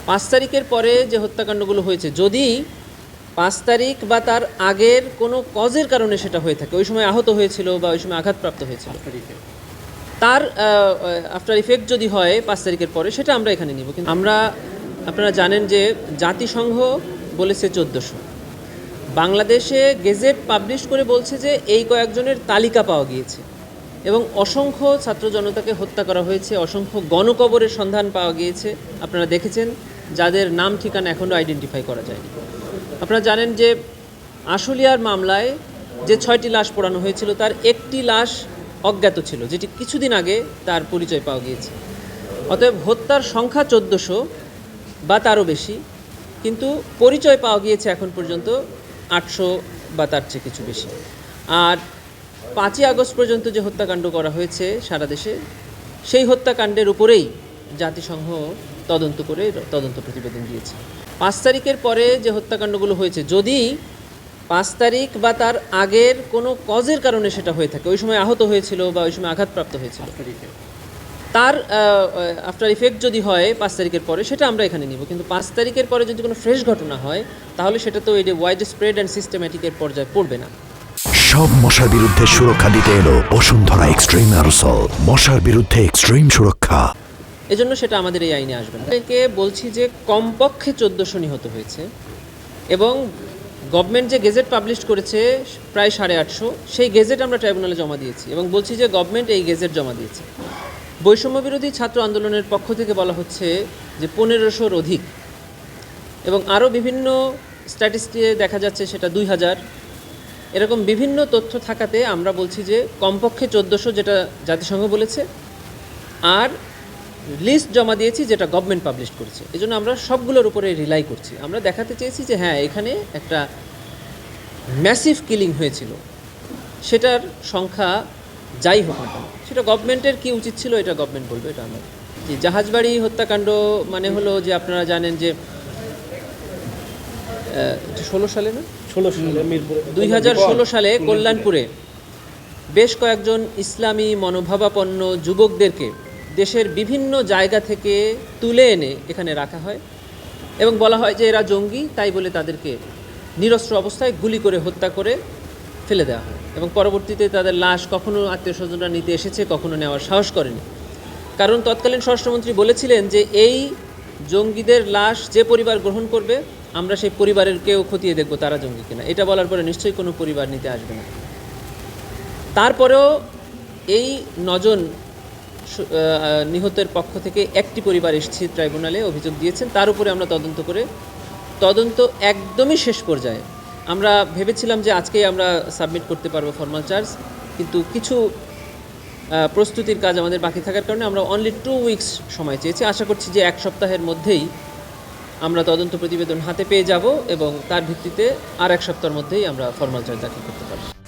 5 তারিখের পরে যে হত্যাকাণ্ডগুলো হয়েছে, যদি 5 তারিখ বা তার আগের কোনো কজের কারণে সেটা হয়ে থাকে, ওই সময় আহত হয়েছিল বা ওই সময় আঘাতপ্রাপ্ত হয়েছিল, তার আফটার ইফেক্ট যদি হয় 5 তারিখের পরে, সেটা আমরা এখানে নিব। কিন্তু আপনারা জানেন যে জাতিসংঘ বলেছে 1400, বাংলাদেশে গেজেট পাবলিশ করে বলছে যে এই কয়েকজনের তালিকা পাওয়া গিয়েছে এবং অসংখ্য ছাত্র জনতাকে হত্যা করা হয়েছে, অসংখ্য গণকবরের সন্ধান পাওয়া গিয়েছে। আপনারা দেখেছেন যাদের নাম ঠিকানা এখনও আইডেন্টিফাই করা যায়নি। আপনারা জানেন যে আশুলিয়ার মামলায় যে 6টি লাশ পোড়ানো হয়েছিল, তার একটি লাশ অজ্ঞাত ছিল, যেটি কিছুদিন আগে তার পরিচয় পাওয়া গিয়েছে। অতএব হত্যার সংখ্যা 1400 বা তারও বেশি, কিন্তু পরিচয় পাওয়া গিয়েছে এখন পর্যন্ত 800 বা তার চেয়ে কিছু বেশি। আর 5ই আগস্ট পর্যন্ত যে হত্যাকাণ্ড করা হয়েছে সারা দেশে, সেই হত্যাকাণ্ডের উপরেই জাতিসংঘ তদন্ত করে তদন্ত প্রতিবেদন দিয়েছে। 5 তারিখের পরে যে হত্যাকাণ্ডগুলো হয়েছে, যদি 5 তারিখ বা তার আগের কোনো কজের কারণে সেটা হয়ে থাকে, ওই সময় আহত হয়েছিল বা ওই সময় আঘাতপ্রাপ্ত হয়েছিল, তার আফটার ইফেক্ট যদি হয় 5 তারিখের পরে, সেটা আমরা এখানে নিব। কিন্তু 5 তারিখের পরে যদি কোনো ফ্রেশ ঘটনা হয়, তাহলে সেটা তো এই যে ওয়াইড স্প্রেড অ্যান্ড সিস্টেম্যাটিকের পর্যায়ে পড়বে না। সব মশার বিরুদ্ধে সুরক্ষা দিতে এলো বসুন্ধরা এক্সট্রিম অ্যারোসল, মশার বিরুদ্ধে এক্সট্রিম সুরক্ষা। এজন্য সেটা আমাদের এই আইনে আসবে না। একে বলছি যে কমপক্ষে 1400 নিহত হয়েছে এবং গভর্নমেন্ট যে গেজেট পাবলিশ করেছে প্রায় 850, সেই গেজেট আমরা ট্রাইব্যুনালে জমা দিয়েছি এবং বলছি যে গভর্নমেন্ট এই গেজেট জমা দিয়েছে। বৈষম্য বিরোধী ছাত্র আন্দোলনের পক্ষ থেকে বলা হচ্ছে যে 1500-র অধিক, এবং আরও বিভিন্ন স্ট্যাটিস্টিকে দেখা যাচ্ছে সেটা 2000। এরকম বিভিন্ন তথ্য থাকাতে আমরা বলছি যে কমপক্ষে 1400 যেটা জাতিসংঘ বলেছে, আর লিস্ট জমা দিয়েছি যেটা গভর্নমেন্ট পাবলিশ করেছে। এই জন্য আমরা সবগুলোর উপরে রিলাই করছি। আমরা দেখাতে চেয়েছি যে হ্যাঁ, এখানে একটা ম্যাসিভ কিলিং হয়েছিল, সেটার সংখ্যা যাই হোক না কেন, সেটা গভর্নমেন্টের কী উচিত ছিল এটা গভর্নমেন্ট বলবে, এটা আমরা। জি, জাহাজবাড়ি হত্যাকাণ্ড মানে হলো যে আপনারা জানেন যে 16 সালে না 2016 সালে কল্যাণপুরে বেশ কয়েকজন ইসলামী মনোভাবাপন্ন যুবকদেরকে দেশের বিভিন্ন জায়গা থেকে তুলে এনে এখানে রাখা হয় এবং বলা হয় যে এরা জঙ্গি, তাই বলে তাদেরকে নিরস্ত্র অবস্থায় গুলি করে হত্যা করে ফেলে দেওয়া হয় এবং পরবর্তীতে তাদের লাশ কখনো আত্মীয় স্বজনরা নিতে এসেছে, কখনো নেওয়ার সাহস করেনি। কারণ তৎকালীন স্বরাষ্ট্রমন্ত্রী বলেছিলেন যে এই জঙ্গিদের লাশ যে পরিবার গ্রহণ করবে, আমরা সেই পরিবারের কেউ খতিয়ে দেখব তারা জঙ্গি কিনা। এটা বলার পরে নিশ্চয়ই কোনো পরিবার নিতে আসবে না। তারপরেও এই 9 জন নিহতের পক্ষ থেকে একটি পরিবার এসেছে ট্রাইব্যুনালে, অভিযোগ দিয়েছেন, তার উপরে আমরা তদন্ত একদমই শেষ পর্যায়ে। আমরা ভেবেছিলাম যে আজকেই আমরা সাবমিট করতে পারবো ফর্মাল চার্জ, কিন্তু কিছু প্রস্তুতির কাজ আমাদের বাকি থাকার কারণে আমরা অনলি 2 উইকস সময় চেয়েছি। আশা করছি যে 1 সপ্তাহের মধ্যেই আমরা তদন্ত প্রতিবেদন হাতে পেয়ে যাব এবং তার ভিত্তিতে আর 1 সপ্তাহের মধ্যেই আমরা ফর্মাল চার্জ দাখিল করতে পারব।